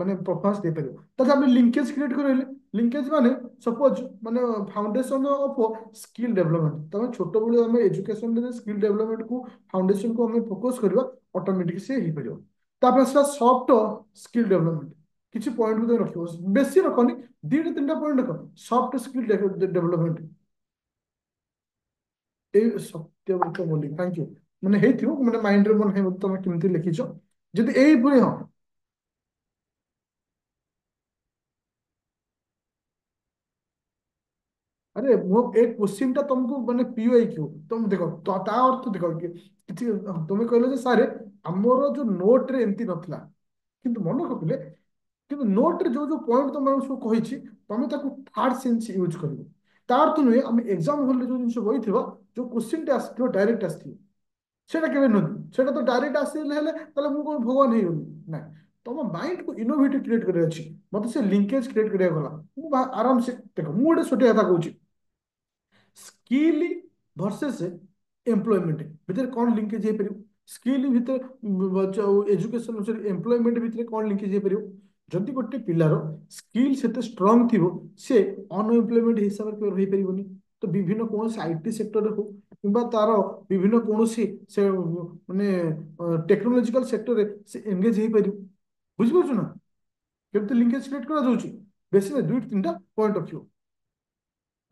ମାନେ ପରଫର୍ମାନ୍ସ ଦେଇପାରିବ। ତାହେଲେ ଆମେ ଲିଙ୍କେଜ କ୍ରିଏଟ କରିଲେ, ଲିଙ୍କେଜ ମାନେ ସପୋଜ ମାନେ ଫାଉଣ୍ଡେସନ ଅଫ ସ୍କିଲ ଡେଭଲପମେଣ୍ଟ। ତମେ ଛୋଟବେଳୁ ଆମେ ଏଜୁକେସନରେ ସ୍କିଲ ଡେଭଲପମେଣ୍ଟକୁ ଫାଉଣ୍ଡେସନକୁ ଆମେ ଫୋକସ କରିବା, ଅଟୋମେଟିକ ସେ ହେଇପାରିବ। ତାପରେ ଆସିଲା ସଫ୍ଟ ସ୍କିଲ ଡେଭଲପମେଣ୍ଟ। କିଛି ପଏଣ୍ଟ ବି ରଖିବ, ବେଶୀ ରଖନି, ଦିଟା ତିନିଟା ପଏଣ୍ଟ ରଖ। ସଫ୍ଟ ସ୍କିଲ ଡେଭଲପମେଣ୍ଟ, ଏଇ ସତ୍ୟବ୍ରତ ମଲ୍ଲିକ, ଥ୍ୟାଙ୍କ ୟୁ। ମାନେ ହେଇଥିବ ମାନେ ମାଇଣ୍ଡରେ ମନେ ହେଇବ ତମେ କେମିତି ଲେଖିଛ। ଯଦି ଏଇଭଳି ହଁ, ଆରେ ମୋ ଏ କ୍ୱେଶ୍ଚିନ୍ ଟା ତମକୁ ମାନେ ପିଓ କ୍ୟୁ ତମେ ଦେଖ ତା ଅର୍ଥ ଦେଖ କିଛି ତମେ କହିଲ ଯେ ସାର୍ ଆମର ଯୋଉ ନୋଟ ରେ ଏମିତି ନଥିଲା, କିନ୍ତୁ ମନେ ରଖିଲେ କିନ୍ତୁ ନୋଟରେ ଯୋଉ ଯୋଉ ପଏଣ୍ଟ ତମେ ସବୁ କହିଛି ତମେ ତାକୁ ଥାର୍ଡ ସେନ୍ସ ୟୁଜ କରିବ। ତା ଅର୍ଥ ନୁହେଁ ଆମେ ଏକ୍ସାମ ହଲରେ ଯୋଉ ଜିନିଷ ବହିଥିବ, ଯୋଉ କ୍ୱେଶ୍ଚିନ୍ ଟା ଆସିଥିବ ଡାଇରେକ୍ଟ ଆସିଥିବ ସେଇଟା କେବେ ନୁହେଁ। ସେଇଟା ତ ଡାଇରେକ୍ଟ ଆସିଲେ ହେଲେ ତାହେଲେ ମୁଁ କଣ ଭଗବାନ ହେଇଗଲି? ନାଇଁ, ତମ ମାଇଣ୍ଡକୁ ଇନୋଭେଟିଭ କ୍ରିଏଟ କରିବାର ଅଛି। ମତେ ସେ ଲିଙ୍କେଜ କ୍ରିଏଟ କରିବାକୁ ଗଲା, ମୁଁ ଆରାମସେ ଦେଖ ମୁଁ ଗୋଟେ ଛୋଟିଆ କଥା କହୁଛି। ସ୍କିଲ ଭର୍ସେସ ଏମ୍ପ୍ଲୟମେଣ୍ଟ ଭିତରେ କଣ ଲିଙ୍କେଜ ହେଇପାରିବ? ସ୍କିଲ ଭିତରେ ଏଜୁକେସନ ସରି ଏମ୍ପ୍ଲୟମେଣ୍ଟ ଭିତରେ କଣ ଲିଙ୍କେଜ ହେଇପାରିବ? ଯଦି ଗୋଟେ ପିଲାର ସ୍କିଲ ସେତେ ଷ୍ଟ୍ରଙ୍ଗ ଥିବ, ସେ ଅନଏମ୍ପ୍ଲୟମେଣ୍ଟ ହିସାବରେ କେବେ ରହିପାରିବନି। ତ ବିଭିନ୍ନ କୌଣସି ଆଇଟି ସେକ୍ଟରରେ ହଉ କିମ୍ବା ତାର ବିଭିନ୍ନ କୌଣସି ସେ ମାନେ ଟେକ୍ନୋଲୋଜିକାଲ ସେକ୍ଟରରେ ସେ ଏଙ୍ଗେଜ ହେଇପାରିବ। ବୁଝିପାରୁଛ ନା କେମିତି ଲିଙ୍କେଜ କ୍ରିଏଟ କରାଯାଉଛି? ବେଶୀ ନାହିଁ, ଦୁଇଟି ତିନିଟା ପଏଣ୍ଟ ରଖିବ।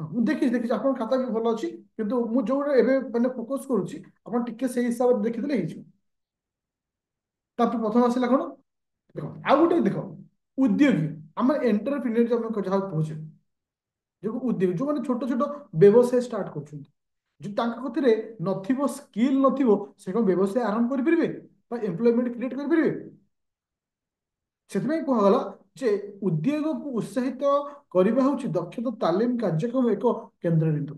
ହଁ, ମୁଁ ଦେଖିଛି ଦେଖିଛି ଆପଣଙ୍କ ଖାତା ବି ଭଲ ଅଛି, କିନ୍ତୁ ମୁଁ ଯୋଉଟା ଏବେ ମାନେ ଫୋକସ କରୁଛି ଆପଣ ଟିକେ ସେଇ ହିସାବରେ ଦେଖିଦେଲେ ହେଇଯିବ। ତାପରେ ପ୍ରଥମ ଆସିଲା କଣ? ଦେଖ ଆଉ ଗୋଟେ ଦେଖ, ଉଦ୍ୟୋଗୀ, ଆମର ଏଣ୍ଟରପ୍ରିନିୟର ଆମେ ଯାହାକୁ କହୁଛେ, ଯୋଉ ଉଦ୍ୟୋଗୀ ଯୋଉମାନେ ଛୋଟ ଛୋଟ ବ୍ୟବସାୟ ଷ୍ଟାର୍ଟ କରୁଛନ୍ତି, ଯଦି ତାଙ୍କ କତିରେ ନଥିବ ସ୍କିଲ୍ ନଥିବ, ସେ କଣ ବ୍ୟବସାୟ ଆରମ୍ଭ କରିପାରିବେ ବା ଏମ୍ପ୍ଲୟମେଣ୍ଟ କ୍ରିଏଟ କରିପାରିବେ? ସେଥିପାଇଁ କୁହାଗଲା ଯେ ଉଦ୍ୟୋଗକୁ ଉତ୍ସାହିତ କରିବା ହେଉଛି ଦକ୍ଷତା ତାଲିମ କାର୍ଯ୍ୟକ୍ରମ ଏକ କେନ୍ଦ୍ରବିନ୍ଦୁ।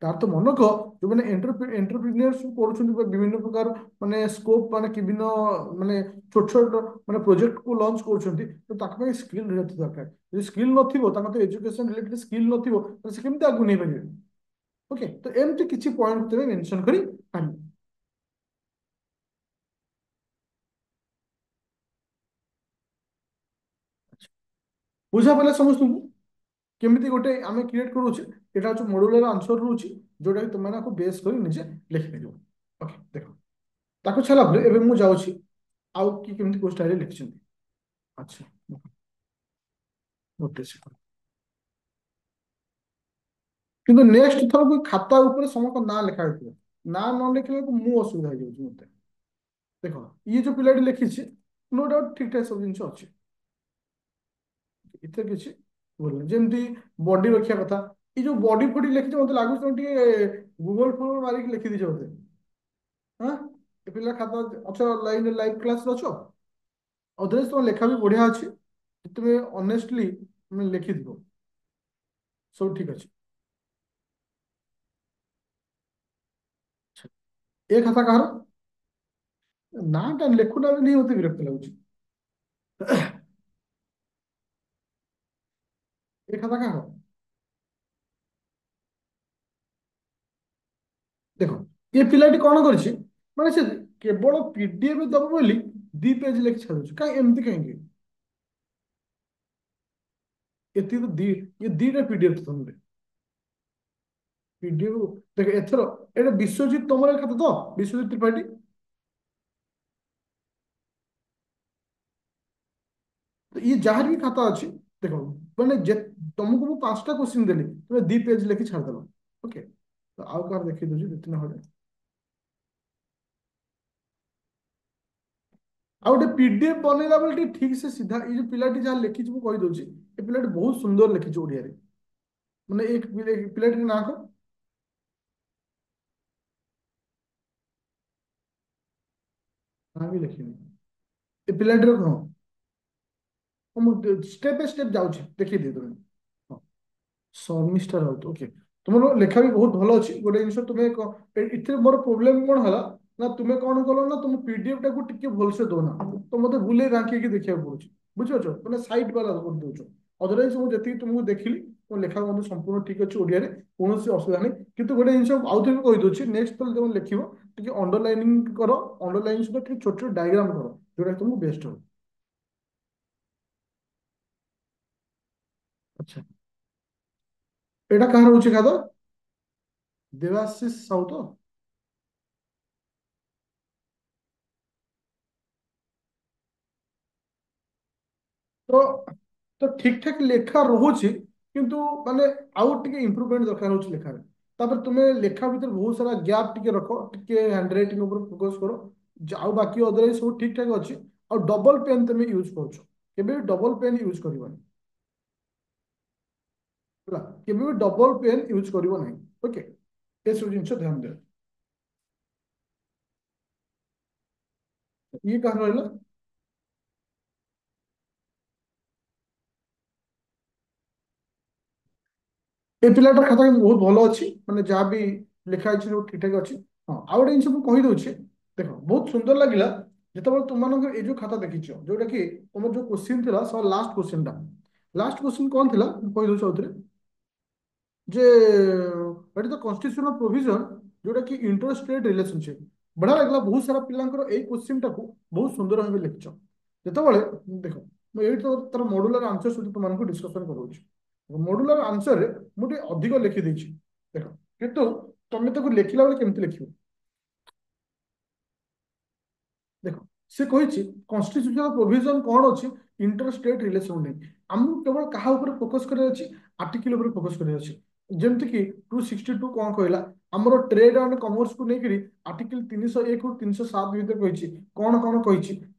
ତାର ତ ମନେ ରଖ, ଯୋଉମାନେ ଏଣ୍ଟରପ୍ରିନିୟରସିପ କରୁଛନ୍ତି ବା ବିଭିନ୍ନ ପ୍ରକାର ମାନେ ସ୍କୋପ ମାନେ ବିଭିନ୍ନ ମାନେ ଛୋଟ ଛୋଟ ମାନେ ପ୍ରୋଜେକ୍ଟକୁ ଲଞ୍ଚ କରୁଛନ୍ତି, ତ ତାଙ୍କ ପାଇଁ ସ୍କିଲ୍ ନିହାତି ଦରକାର। ଯଦି ସ୍କିଲ୍ ନଥିବ, ତାଙ୍କ ଏଜୁକେସନ ରିଲେଟେଡ୍ ସ୍କିଲ୍ ନଥିବ, ତାହେଲେ ସେ କେମିତି ଆଗକୁ ନେଇପାରିବେ? ଓକେ, ତ ଏମିତି କିଛି ପଏଣ୍ଟ ଭିତରେ ମେନସନ କରି ପାରିବେ। ବୁଝା ପଡ଼ିଲା ସମସ୍ତଙ୍କୁ କେମିତି ଗୋଟେ ଆମେ କ୍ରିଏଟ କରୁଛେ? ଏଟା ହଉଛି ମଡୁଲାର ଆନ୍ସର ରହୁଛି, ଯୋଉଟା କି ତୁମେ ଆକୁ ବେସ୍ କରି ନିଜେ ଲେଖିପାରିବ। ଓକେ, ଦେଖ ତାକୁ ଛାଡ଼ିଲା ପରେ ଏବେ ମୁଁ ଯାଉଛି ଆଉ କି କେମିତି କୋଉ ଷ୍ଟାଇଲରେ ଲେଖିଛନ୍ତି। ଆଚ୍ଛା, ଗୋଟେ ସେକେଣ୍ଡ। କିନ୍ତୁ ନେକ୍ସଟ ଥରକୁ ଖାତା ଉପରେ ସମସ୍ତଙ୍କ ନାଁ ଲେଖା ହେଇଥିବ। ନାଁ ନ ଲେଖିଲେ ବେଳକୁ ମୁଁ ଅସୁବିଧା ହେଇଯାଉଛି ମତେ। ଦେଖ ଇଏ ଯୋଉ ପିଲାଟି ଲେଖିଛି, ନୋ ଡାଉଟ ଠିକ ଠାକ ସବୁ ଜିନିଷ ଅଛି, ଏଥିରେ କିଛି ଭୁଲ ନାହିଁ। ଯେମିତି ବଡି ରଖିବା କଥା, ଏଇ ଯୋଉ ବଡି ଫଡି ଲେଖିଛ ମତେ ଲାଗୁଛି ତମେ ଟିକେ ଗୁଗଲ ଫୋଗଲ ମାରିକି ଲେଖିଦେଇଛ ବୋଧେ। ହଁ, ଏ ପିଲା ଖାତା ଅଛ ଲାଇଭ କ୍ଲାସରେ ଅଛ? ଅଦରୱାଇଜ ତମ ଲେଖା ବି ବଢିଆ ଅଛି, ତୁମେ ଅନେଷ୍ଟଲି ତୁମେ ଲେଖିଥିବ, ସବୁ ଠିକ ଅଛି। ଏ ଖାତା କାହାର? ନାଟା ଲେଖୁନା ବି ନେଇ ମତେ ବିରକ୍ତ ଲାଗୁଛି। ଏ ଖାତା କାହାର? ଦେଖ, ଏ ପିଲାଟି କଣ କରିଛି, ମାନେ ସେ କେବଳ ପିଡିଏଫ ଦବ ବୋଲି 2 ପେଜ ଲେଖି ଛାଡୁଛି, କାହିଁ ଏମିତି କାହିଁକି? ଏତିକି ତ ଇଏ 2ଟା ପିଡିଏଫ ତମରେ। ପିଡିଏଫ ଦେଖ ଏଥର, ଏଇଟା ବିଶ୍ୱଜିତ ତମର ଖାତା ତ, ବିଶ୍ୱଜିତ ତ୍ରିପାଠୀ। ତ ଇଏ ଯାହାର ବି ଖାତା ଅଛି, ଦେଖ ମାନେ ତମକୁ ମୁଁ 5ଟା କ୍ୱେଶ୍ଚିନ୍ ଦେଲି, ତୁମେ 2 ପେଜ ଲେଖି ଛାଡ଼ିଦେଲ। ଓକେ, ତ ଆଉ କାହାର ଦେଖେଇ ଦଉଛି ଦୁଇ ତିନି ଖଣ୍ଡେ। ଆଉ ଗୋଟେ ପିଡିଏଫ ବନେଇଲା ବେଳେ ଟିକେ ଠିକ ସେ ସିଧା, ଏଇ ଯୋଉ ପିଲାଟି ଯାହା ଲେଖିଛି ମୁଁ କହିଦଉଛି, ଏ ପିଲାଟି ବହୁତ ସୁନ୍ଦର ଲେଖିଛି ଓଡିଆରେ। ମାନେ ପିଲାଟିର ନାଁ କଣ? ନାଁ ବି ଲେଖିନି। ଏ ପିଲାଟିର କଣ? ମୁଁ ଷ୍ଟେପ ବାଇ ଷ୍ଟେପ ଯାଉଛି, ଦେଖେଇ ଦିଏ ତମେ। ହଁ, ଶର୍ମିଷ୍ଠା ରାଉତ, ଓକେ। ତୁମର ଲେଖା ବି ବହୁତ ଭଲ ଅଛି। ଗୋଟେ ଜିନିଷ ତୁମେ ଏଥିରେ ମୋର ପ୍ରୋବ୍ଲେମ କଣ ହେଲା, ନା ତୁମେ କଣ କଲ ନା, ତୁମ ପିଡିଏଫ ଟାକୁ ଟିକେ ଭଲସେ ଦଉନା, ତ ମତେ ଭୁଲେଇ ରାଙ୍କିକି ଦେଖିବାକୁ ପଡୁଛି। ବୁଝିପାରୁଛ, ମାନେ ସାଇଟ୍ ବାଲା କରିଦଉଛ। ଅଦରୱାଇଜ ମୁଁ ଯେତିକି ତୁମକୁ ଦେଖିଲି, ମୋ ଲେଖା ମଧ୍ୟ ସମ୍ପୂର୍ଣ୍ଣ ଠିକ ଅଛି ଓଡିଆରେ, କୌଣସି ଅସୁବିଧା ନାହିଁ। କିନ୍ତୁ ଗୋଟେ ଜିନିଷ ଆଉ ଥରେ କହିଦଉଛି, ନେକ୍ସଟ ଥର ଯେତେବେଳେ ଲେଖିବ, ଟିକେ ଅଣ୍ଡରଲାଇନିଂ କର। ଅଣ୍ଡରଲାଇନ ସହିତ ଟିକେ ଛୋଟ ଛୋଟ ଡାଇଗ୍ରାମ କର, ଯୋଉଟା ତୁମକୁ ବେଷ୍ଟ ହବ। ଆଚ୍ଛା, ଏଇଟା କାହାର ହଉଛି ଖାତା? ଦେବାଶିଷ ସାହୁ ତ? ତ ତ ଠିକ ଠାକ ଲେଖା ରହୁଛି, କିନ୍ତୁ ମାନେ ଆଉ ଟିକେ ଇମ୍ପ୍ରୁଭମେଣ୍ଟ ଦରକାର ହଉଛି ଲେଖାରେ। ତାପରେ ତୁମେ ଲେଖା ଭିତରେ ବହୁତ ସାରା ଗ୍ୟାପ୍ ଟିକେ ରଖ, ଟିକେ ହ୍ୟାଣ୍ଡ ରାଇଟିଂ ଉପରେ ଫୋକସ କର। ଆଉ ବାକି ଅଦରୱାଇଜ ସବୁ ଠିକ ଠାକ ଅଛି। ଆଉ ଡବଲ ପେନ୍ ତମେ ୟୁଜ କରୁଛ, କେବେ ବି ଡବଲ ପେନ୍ ୟୁଜ କରିବନି। ହେଲା, କେବେ ବି ଡବଲ ପେନ୍ ୟୁଜ କରିବ ନାହିଁ। ଓକେ, ଏସବୁ ଜିନିଷ ଧ୍ୟାନ ଦିଅ। ଇଏ କାହାର ରହିଲା? ଏ ପିଲାଟାର ଖାତା କିନ୍ତୁ ବହୁତ ଭଲ ଅଛି, ମାନେ ଯାହା ବି ଲେଖା ହେଇଛି ସବୁ ଠିକ ଠାକ ଅଛି। ହଁ, ଆଉ ଗୋଟେ ଜିନିଷ ମୁଁ କହିଦଉଛି। ଦେଖ, ବହୁତ ସୁନ୍ଦର ଲାଗିଲା ଯେତେବେଳେ ତୁମମାନଙ୍କର ଏଇ ଯୋଉ ଖାତା ଦେଖିଛ, ଯୋଉଟା କି ତମର ଯୋଉ କୋଶ୍ଚିନ୍ ଥିଲା, ସବ ଲାଷ୍ଟ କୋଶ୍ଚିନ୍ ଟା। ଲାଷ୍ଟ କୋଶ୍ଚିନ୍ କଣ ଥିଲା ମୁଁ କହିଦଉଛି ଆଉଥରେ, ଯେ ଏଠି ତ କନଷ୍ଟିଟ୍ୟୁସନାଲ ପ୍ରୋଭିଜନ, ଯୋଉଟା କି ଇଣ୍ଟର ଷ୍ଟେଟ ରିଲେସନସିପ। ବଢିଆ ଲାଗିଲା, ବହୁତ ସାରା ପିଲାଙ୍କର ଏଇ କୋଶ୍ଚିନ୍ ଟାକୁ ବହୁତ ସୁନ୍ଦର ଭାବେ ଲେଖିଛ। ଯେତେବେଳେ ଦେଖ, ମୁଁ ଏଇଠି ତ ତାର ମଡୁଲାର ଆନ୍ସର ସହିତ ତୁମମାନଙ୍କୁ ଡିସ୍କସନ କରୁଛି। ମଡୁଲାର ଆନ୍ସରରେ ମୁଁ ଟିକେ ଅଧିକ ଲେଖିଦେଇଛି, ଦେଖ। କିନ୍ତୁ ତମେ ତାକୁ ଲେଖିଲା ବେଳେ କେମିତି ଲେଖିବ? ଦେଖ, ସେ କହିଛି କନଷ୍ଟିଟ୍ୟୁସନାଲ ପ୍ରୋଭିଜନ କଣ ଅଛି, ଇଣ୍ଟର ଷ୍ଟେଟ ରିଲେସନ ନେଇ। ଆମକୁ କେବଳ କାହା ଉପରେ ଫୋକସ କରିବାର ଅଛି? ଆର୍ଟିକଲ ଉପରେ ଫୋକସ କରିବାର ଅଛି। ଯେମିତି କି 262 କଣ କହିଲା, ଆମର ଟ୍ରେଡ ଆଣ୍ଡ କମର୍ସକୁ ନେଇକରି ଆର୍ଟିକଲ 301 ରୁ 307 ଭିତରେ କହିଛି, କଣ କଣ କହିଛି।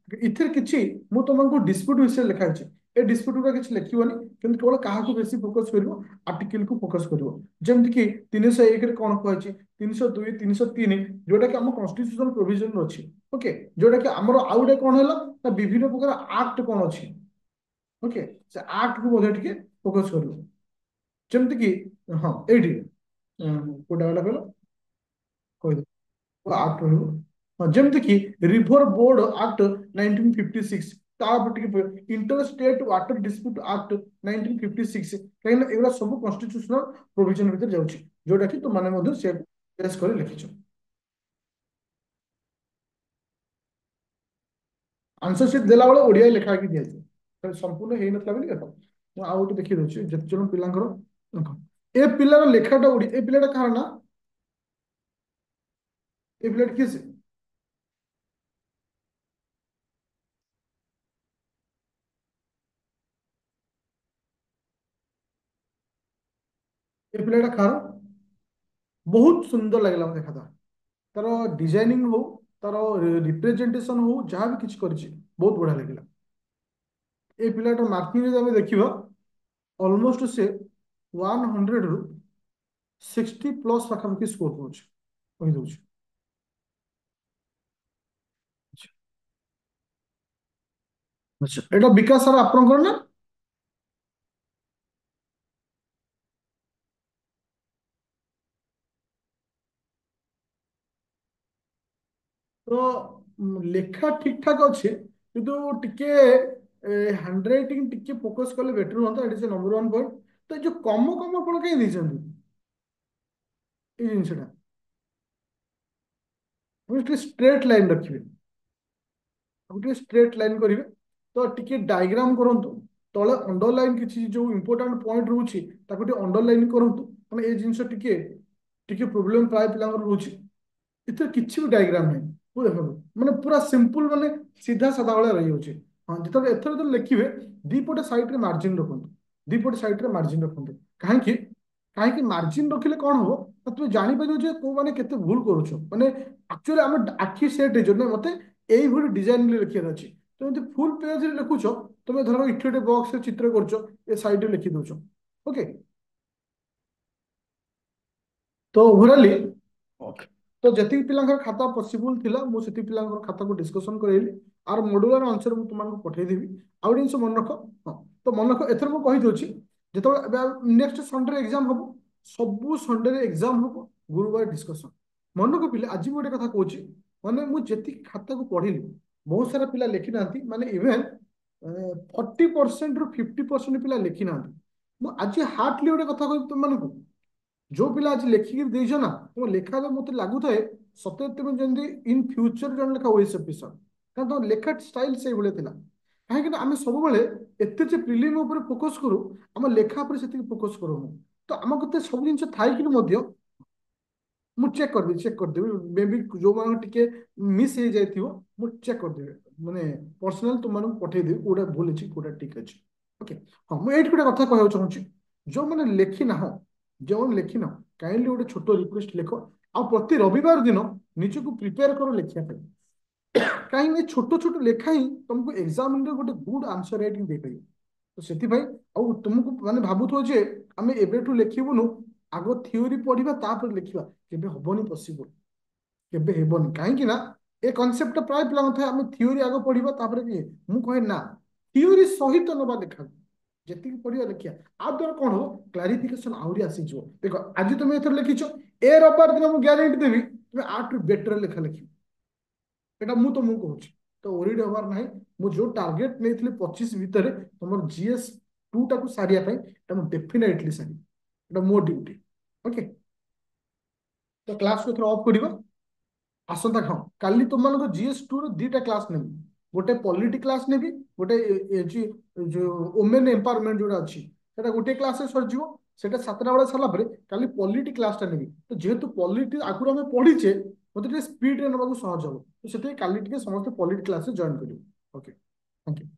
ଏଥିରେ କିଛି ମୁଁ ତମକୁ ଡିସ୍ପ୍ୟୁଟ ବିଷୟରେ ଲେଖା ହେଇଛି, ଏ ଡିସ୍ପ୍ୟୁଟ ଗୁଡା କିଛି ଲେଖିବନି, କିନ୍ତୁ କେବଳ କାହାକୁ ବେଶୀ ଫୋକସ କରିବ, ଆର୍ଟିକଲ କୁ ଫୋକସ କରିବ। ଯେମିତି କି 301 ରେ କଣ କୁହାଯାଇଛି, 302, 303, ଯୋଉଟା କି ଆମ କନଷ୍ଟିଟ୍ୟୁସନାଲ ପ୍ରୋଭିଜନ ଅଛି। ଓକେ, ଯୋଉଟା କି ଆମର ଆଉ ଗୋଟେ କଣ ହେଲା, ନା ବିଭିନ୍ନ ପ୍ରକାର ଆକ୍ଟ କଣ ଅଛି। ଓକେ, ସେ ଆକ୍ଟ କୁ ମଧ୍ୟ ଟିକେ ଫୋକସ କରିବ। ଯେମିତି କି, ହଁ ଏଇଠି କୋଉଟା ଗଲା କହିଲ, କହିଦେବ ଆକ୍ଟ ରହିବ। ହଁ, ଯେମିତି କି ରିଭର ବୋର୍ଡ ଆକ୍ଟ 1956, ତା ଉପରେ ଟିକେ inter state water dispute act 1956, କାହିଁକିନା ଏଗୁଡ଼ା ସବୁ କନଷ୍ଟିଟ୍ୟୁସନାଲ ପ୍ରୋଭିଜନ ଭିତରେ ଯାଉଛି, ଯୋଉଟା କି ତୁମମାନେ ମଧ୍ୟ ସେ ବେଶ କରି ଲେଖିଛ। ଆନ୍ସର ସିଟ୍ ଦେଲା ବେଳେ ଓଡିଆ ଲେଖା ହେଇକି ଦିଆଯିବ, ସମ୍ପୂର୍ଣ୍ଣ ହେଇନଥିଲା ବୋଲି ଦେଖ। ମୁଁ ଆଉ ଗୋଟେ ଦେଖି ଦଉଛି, ଯେତେ ଜଣ ପିଲାଙ୍କର ଦେଖ, ଏ ପିଲାର ଲେଖାଟା ଏ ପିଲାଟା କାହାର ନା, ଏ ପିଲାଟି କିଏ ସେ? ଏ ପିଲାଟା କାହାର? ବହୁତ ସୁନ୍ଦର ଲାଗିଲା ମତେ ଖାତା। ତାର ଡିଜାଇନିଂ ହଉ, ତାର ରିପ୍ରେଜେଣ୍ଟେସନ ହଉ, ଯାହା ବି କିଛି କରିଛି ବହୁତ ବଢିଆ ଲାଗିଲା। ଏ ପିଲାଟା ମାର୍କିଂ ଯଦି ଆମେ ଦେଖିବା, ଅଲମୋଷ୍ଟ ସେ 100 ରୁ 60+ ପାଖାପାଖି ସ୍କୋର କରୁଛି, କହିଦଉଛି। ଆଚ୍ଛା ଏଇଟା ବିକାଶ ସାର୍ ଆପଣଙ୍କର ନା? ତ ଲେଖା ଠିକ ଠାକ ଅଛି କିନ୍ତୁ ଟିକେ ହ୍ୟାଣ୍ଡ ରାଇଟିଂ ଟିକେ ଫୋକସ କଲେ ବେଟର ହୁଅନ୍ତା। ଏଇଟା ନମ୍ବର ୱାନ୍ ପଏଣ୍ଟ। ତ ଏ ଯୋଉ କମ କମ ଆପଣ କାହିଁ ଦେଇଛନ୍ତି ଏଇ ଜିନିଷଟା? ଆପଣ ଟିକେ ଷ୍ଟ୍ରେଟ୍ ଲାଇନ ରଖିବେ। ଆଉ ଟିକେ ଷ୍ଟ୍ରେଟ୍ ଲାଇନ କରିବେ। ତ ଟିକେ ଡାଇଗ୍ରାମ କରନ୍ତୁ। ତଳେ ଅଣ୍ଡରଲାଇନ କିଛି ଯୋଉ ଇମ୍ପୋର୍ଟାଣ୍ଟ ପଏଣ୍ଟ ରହୁଛି ତାକୁ ଟିକେ ଅଣ୍ଡରଲାଇନ କରନ୍ତୁ। ମାନେ ଏଇ ଜିନିଷ ଟିକେ ଟିକେ ପ୍ରୋବ୍ଲେମ ପ୍ରାୟ ପିଲାଙ୍କର ରହୁଛି। ଏଥିରେ କିଛି ବି ଡାଇଗ୍ରାମ ନାହିଁ। ପୁରା ଦେଖନ୍ତୁ ମାନେ ପୁରା ସିମ୍ପଲ ମାନେ ସିଧା ସାଧା ଭଳିଆ ରହିଯାଉଛି। ହଁ ଯେତେବେଳେ ଏଥର ଯେତେବେଳେ ଲେଖିବେ ଦି ପଟେ ସାଇଡରେ ମାର୍ଜିନ ରଖନ୍ତୁ। ଦି ପଟେ ସାଇଡରେ ମାର୍ଜିନ ରଖନ୍ତୁ। କାହିଁକି? କାହିଁକି ମାର୍ଜିନ ରଖିଲେ କଣ ହବ ନା ତୁମେ ଜାଣିପାରିବ ଯେ କୋଉ ମାନେ କେତେ ଭୁଲ କରୁଛ। ମାନେ ଆକ୍ଚୁଆଲି ଆମେ ଆଖି ସେଟ୍ ହେଇଯିବ ନା ମତେ ଏଇଭଳି ଡିଜାଇନରେ ଲେଖିବାର ଅଛି। ତ ଏମିତି ଫୁଲ ପେଜରେ ଲେଖୁଛ। ତମେ ଧର ଏଠି ଗୋଟେ ବକ୍ସରେ ଚିତ୍ର କରୁଛ ଏ ସାଇଡରେ ଲେଖି ଦଉଛ। ଓକେ। ତ ଓଭରାଲି ତ ଯେତିକି ପିଲାଙ୍କର ଖାତା ପସିବୁଲ ଥିଲା ମୁଁ ସେତିକି ପିଲାଙ୍କର ଖାତାକୁ ଡିସ୍କସନ କରେଇଲି। ଆର ମଡୁଲାର ଆନ୍ସର ମୁଁ ତୁମମାନଙ୍କୁ ପଠେଇଦେବି। ଆଉ ଗୋଟେ ଜିନିଷ ମନେ ରଖ। ହଁ ତ ମନେ ରଖ ଏଥର ମୁଁ କହିଦଉଛି ଯେତେବେଳେ ଏବେ ନେକ୍ସଟ ସଣ୍ଡେରେ ଏକ୍ଜାମ ହବ। ସବୁ ସଣ୍ଡେରେ ଏକ୍ଜାମ ହବ। ଗୁରୁବାର ଡିସ୍କସନ। ମନେ ରଖ ପିଲା ଆଜି ମୁଁ ଗୋଟେ କଥା କହୁଛି। ମାନେ ମୁଁ ଯେତିକି ଖାତାକୁ ପଢିଲି ବହୁତ ସାରା ପିଲା ଲେଖି ନାହାନ୍ତି। ମାନେ ଇଭେନ 40%ରୁ 50% ପିଲା ଲେଖି ନାହାନ୍ତି। ମୁଁ ଆଜି ହାର୍ଟଲି ଗୋଟେ କଥା କହିବି ତୁମମାନଙ୍କୁ। ଯୋଉ ପିଲା ଆଜି ଲେଖିକି ଦେଇଛ ନା ତମ ଲେଖାରେ ମତେ ଲାଗୁଥାଏ ସତରେ ତମେ ଯେମିତି ଇନ୍ ଫ୍ୟୁଚର ଜଣେ ଲେଖା ଓଏସ୍ ଅଫିସର। କାରଣ ତମ ଲେଖା ଷ୍ଟାଇଲ ସେଇଭଳିଆ ଥିଲା। କାହିଁକି ନା ଆମେ ସବୁବେଳେ ଏତେ ଯେ ପ୍ରିଲିମ ଉପରେ ଫୋକସ କରୁ ଆମ ଲେଖା ଉପରେ ସେତିକି ଫୋକସ କରୁନୁ। ତ ଆମ କତେ ସବୁ ଜିନିଷ ଥାଇକି ମଧ୍ୟ ମୁଁ ଚେକ୍ କରିଦେବି ମେ ବି ଯୋଉମାନଙ୍କ ଟିକେ ମିସ୍ ହେଇଯାଇଥିବ ମୁଁ ଚେକ୍ କରିଦେବି। ମାନେ ପର୍ସନାଲ ତୁମମାନଙ୍କୁ ପଠେଇଦେବି କୋଉଟା ଭୁଲ ଅଛି କୋଉଟା ଠିକ ଅଛି। ଓକେ। ହଁ ମୁଁ ଏଇଠି ଗୋଟେ କଥା କହିବାକୁ ଚାହୁଁଛି। ଯୋଉମାନେ ଲେଖିନାହଁ ଯେଉଁମାନେ ଲେଖିନ କାଇଣ୍ଡଲି ଗୋଟେ ଛୋଟ ରିକ୍ୱେଷ୍ଟ ଲେଖ। ଆଉ ପ୍ରତି ରବିବାର ଦିନ ନିଜକୁ ପ୍ରିପେୟାର କର ଲେଖିବା ପାଇଁ। କାହିଁକି ଛୋଟ ଛୋଟ ଲେଖା ହିଁ ତମକୁ ଏକ୍ସାମରେ ଗୋଟେ ଗୁଡ ଆନ୍ସର ରାଇଟିଂ ଦେଇପାରିବ। ତ ସେଥିପାଇଁ ଆଉ ତୁମକୁ ମାନେ ଭାବୁଥିବ ଯେ ଆମେ ଏବେଠୁ ଲେଖିବୁନୁ ଆଗ ଥିଓରି ପଢିବା ତାପରେ ଲେଖିବା। କେବେ ହବନି ପସିବଲ। କେବେ ହେବନି। କାହିଁକି ନା ଏ କନସେପ୍ଟଟା ପ୍ରାୟ ପିଲାଙ୍କ ଥାଏ ଆମେ ଥିଓରି ଆଗ ପଢିବା ତାପରେ ଇଏ। ମୁଁ କହେ ନା ଥିଓରି ସହିତ ନବା ଲେଖା। ଯେତିକି ପଢିବା ଲେଖିବା ଆ ଦ୍ୱାରା କଣ ହବ କ୍ଲାରିଫିକେସନ ଆହୁରି ଆସିଯିବ। ଦେଖ ଆଜି ତମେ ଏଥର ଲେଖିଛ ଏ ରବିବାର ଦିନ ମୁଁ ଗ୍ୟାରେଣ୍ଟି ଦେବି ତମେ ଆଠୁ ବେଟର ଲେଖା ଲେଖିବ। ଏଟା ମୁଁ ତମକୁ କହୁଛି। ତ ଓରିଡ୍ ହବାର ନାହିଁ। ମୁଁ ଯୋଉ ଟାର୍ଗେଟ ନେଇଥିଲି 25 ଭିତରେ ତମର ଜିଏସ୍ ଟୁ ଟାକୁ ସାରିବା ପାଇଁ ଏଟା ମୁଁ ଡେଫିନେଟଲି ସାରିବି। ଏଟା ମୋ ଡ୍ୟୁଟି। ଓକେ। ତ କ୍ଲାସକୁ ଏଥର ଅଫ୍ କରିବା। ଆସନ୍ତା ହଁ କାଲି ତୁମମାନଙ୍କ ଜିଏସ୍ ଟୁ ର ଦିଟା କ୍ଲାସ ନେବି। ଗୋଟେ ପଲିଟି କ୍ଲାସ ନେବି। ଗୋଟେ ଯୋଉ ଓମେନ ଏମ୍ପାୱାରମେଣ୍ଟ ଯୋଉଟା ଅଛି ସେଟା ଗୋଟେ କ୍ଲାସରେ ସରିଯିବ। ସେଟା 7ଟା ବେଳେ ସରିଲା ପରେ କାଲି ପଲିଟି କ୍ଲାସଟା ନେବି। ତ ଯେହେତୁ ପଲିଟି ଆଗରୁ ଆମେ ପଢିଛେ ମତେ ଟିକେ ସ୍ପିଡରେ ନେବାକୁ ସହଜ ହବ। ତ ସେଥିପାଇଁ କାଲି ଟିକେ ସମସ୍ତେ ପଲିଟି କ୍ଲାସରେ ଜଏନ୍ କରିବେ। ଓକେ। Thank you.